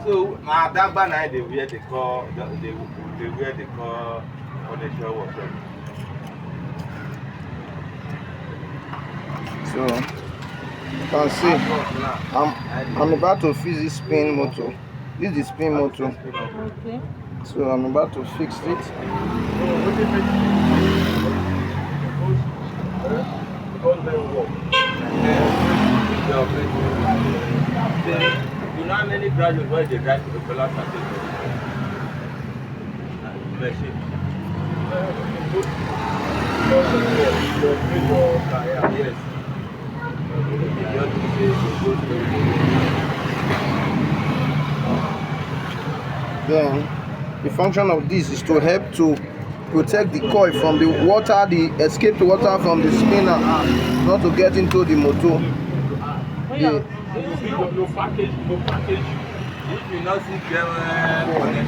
So now that banner they wear the car, they wear the car furniture workshop. So you can see I'm about to fix this spin motor. This is the spin motor. Okay. So I'm about to fix it. You know how many graduates where they drive to the color machine? Yes. Then the function of this is to help to protect the coil from the water, the escaped water from the spinner, not to get into the motor. No package. If you not see them